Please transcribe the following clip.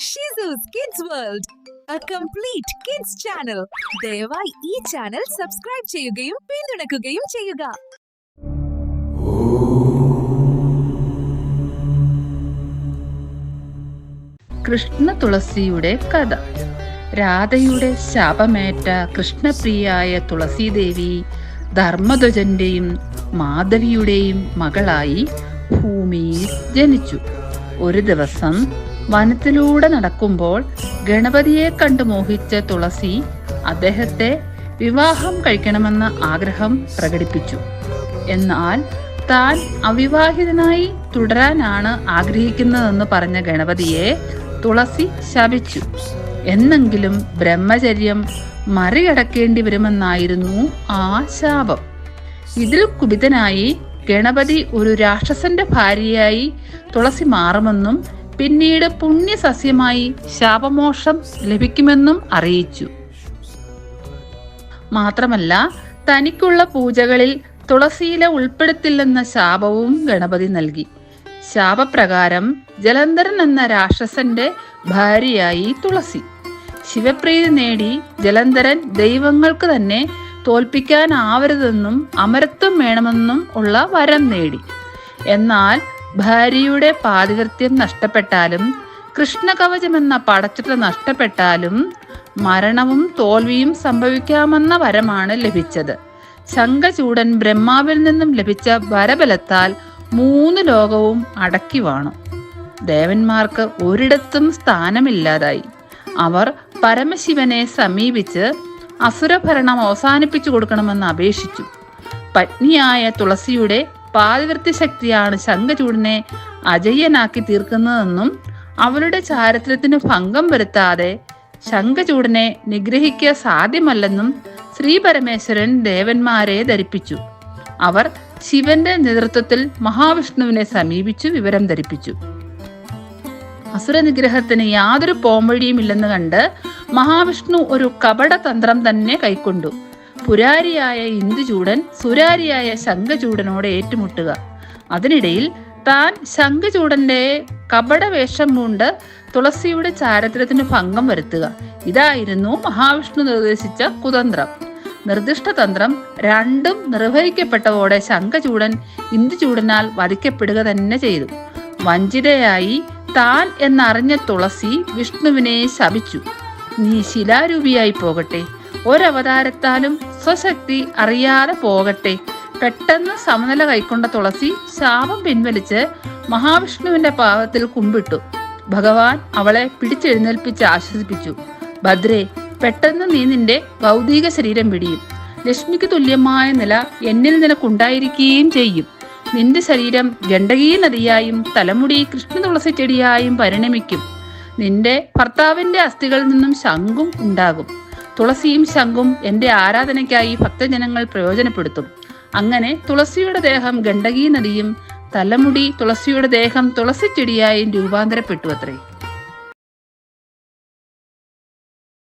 ഷിസൂസ് kids world, a complete kids channel. ദയവായി ഈ channel subscribe ചെയ്യുകയും പിന്തുണയ്ക്കുകയും ചെയ്യുക. കൃഷ്ണ തുളസിയുടെ കഥ. രാധയുടെ ശാപമേറ്റ കൃഷ്ണപ്രിയായ തുളസീദേവി ധർമ്മധ്വജന്റെയും മാധവിയുടെയും മകളായി ഭൂമിയിൽ ജനിച്ചു. ഒരു ദിവസം വനത്തിലൂടെ നടക്കുമ്പോൾ ഗണപതിയെ കണ്ടു മോഹിച്ച തുളസി അദ്ദേഹത്തെ വിവാഹം കഴിക്കണമെന്ന ആഗ്രഹം പ്രകടിപ്പിച്ചു. എന്നാൽ താൻ അവിവാഹിതനായി തുടരാനാണ് ആഗ്രഹിക്കുന്നതെന്ന് പറഞ്ഞ ഗണപതിയെ തുളസി ശപിച്ചു. എന്നെങ്കിലും ബ്രഹ്മചര്യം മറികടക്കേണ്ടി വരുമെന്നായിരുന്നു ആ ശാപം. ഇതിൽ കുപിതനായി ഗണപതി ഒരു രാക്ഷസന്റെ ഭാര്യയായി തുളസി മാറുമെന്നും പിന്നീട് പുണ്യസസ്യമായി ശാപമോക്ഷം ലഭിക്കുമെന്നും അറിയിച്ചു. മാത്രമല്ല, തനിക്കുള്ള പൂജകളിൽ തുളസിയില ഉൾപ്പെടുത്തില്ലെന്ന ശാപവും ഗണപതി നൽകി. ശാപപ്രകാരം ജലന്ധരൻ എന്ന രാക്ഷസന്റെ ഭാര്യയായി തുളസി. ശിവപ്രീതി നേടി ജലന്ധരൻ ദൈവങ്ങൾക്ക് തന്നെ തോൽപ്പിക്കാനാവരുതെന്നും അമരത്വം വേണമെന്നും ഉള്ള വരം നേടി. എന്നാൽ ഭാര്യയുടെ പാതിവൃത്യം നഷ്ടപ്പെട്ടാലും കൃഷ്ണകവചമെന്ന പടച്ചുട്ട നഷ്ടപ്പെട്ടാലും മരണവും തോൽവിയും സംഭവിക്കാമെന്ന വരമാണ് ലഭിച്ചത്. ശംഖചൂഡൻ ബ്രഹ്മാവിൽ നിന്നും ലഭിച്ച വരബലത്താൽ 3 ലോകവും അടക്കി വാണു. ദേവന്മാർക്ക് ഒരിടത്തും സ്ഥാനമില്ലാതായി. അവർ പരമശിവനെ സമീപിച്ച് അസുരഭരണം അവസാനിപ്പിച്ചു കൊടുക്കണമെന്ന് അപേക്ഷിച്ചു. പത്നിയായ തുളസിയുടെ പാതിവൃത്യ ശക്തിയാണ് ശംഖചൂഡനെ അജയ്യനാക്കി തീർക്കുന്നതെന്നും അവരുടെ ചാരിത്രത്തിന് ഭംഗം വരുത്താതെ ശംഖചൂഡനെ നിഗ്രഹിക്കുക സാധ്യമല്ലെന്നും ശ്രീ പരമേശ്വരൻ ദേവന്മാരെ ധരിപ്പിച്ചു. അവർ ശിവന്റെ നേതൃത്വത്തിൽ മഹാവിഷ്ണുവിനെ സമീപിച്ചു വിവരം ധരിപ്പിച്ചു. അസുര നിഗ്രഹത്തിന് യാതൊരു പോംവഴിയുമില്ലെന്ന് കണ്ട് മഹാവിഷ്ണു ഒരു കപടതന്ത്രം തന്നെ കൈക്കൊണ്ടു. പുരാരിയായ ഇന്ദുചൂഡൻ സുരാരിയായ ശംഖചൂഡനോട് ഏറ്റുമുട്ടുക. അതിനിടയിൽ താൻ ശംഖചൂഡന്റെ കപടവേഷം കൊണ്ട് തുളസിയുടെ ചാരിത്രത്തിന് ഭംഗം വരുത്തുക. ഇതായിരുന്നു മഹാവിഷ്ണു നിർദ്ദേശിച്ച കുതന്ത്രം. നിർദ്ദിഷ്ട തന്ത്രം രണ്ടും നിർവഹിക്കപ്പെട്ടതോടെ ശംഖചൂഡൻ ഇന്ദുചൂഡനാൽ വധിക്കപ്പെടുക തന്നെ ചെയ്തു. വഞ്ചിതയായി താൻ എന്നറിഞ്ഞ തുളസി വിഷ്ണുവിനെ ശപിച്ചു. നീ ശിലാരൂപിയായി പോകട്ടെ, ഒരവതാരത്താലും സ്വശക്തി അറിയാതെ പോകട്ടെ. പെട്ടെന്ന് സമനില കൈക്കൊണ്ട തുളസി ശാപം പിൻവലിച്ച് മഹാവിഷ്ണുവിന്റെ പാദത്തിൽ കുമ്പിട്ടു. ഭഗവാൻ അവളെ പിടിച്ചെഴുന്നേൽപ്പിച്ച് ആശ്വസിപ്പിച്ചു. ഭദ്രേ, പെട്ടെന്ന് നീ നിന്റെ ഭൗതിക ശരീരം പിടിയും. ലക്ഷ്മിക്ക് തുല്യമായ നില എന്നിൽ നിനക്കുണ്ടായിരിക്കുകയും ചെയ്യും. നിന്റെ ശരീരം ഗണ്ഡകീ നദിയായും തലമുടി കൃഷ്ണ തുളസി ചെടിയായും പരിണമിക്കും. നിന്റെ ഭർത്താവിന്റെ അസ്ഥികളിൽ നിന്നും ശംഖും ഉണ്ടാകും. തുളസിയും ശംഖും എന്റെ ആരാധനയ്ക്കായി ഭക്തജനങ്ങൾ പ്രയോജനപ്പെടുത്തും. അങ്ങനെ തുളസിയുടെ ദേഹം ഗണ്ഡകീ നദിയും തലമുടി തുളസിയുടെ ദേഹം തുളസി ചെടിയായും രൂപാന്തരപ്പെട്ടു അത്രേ.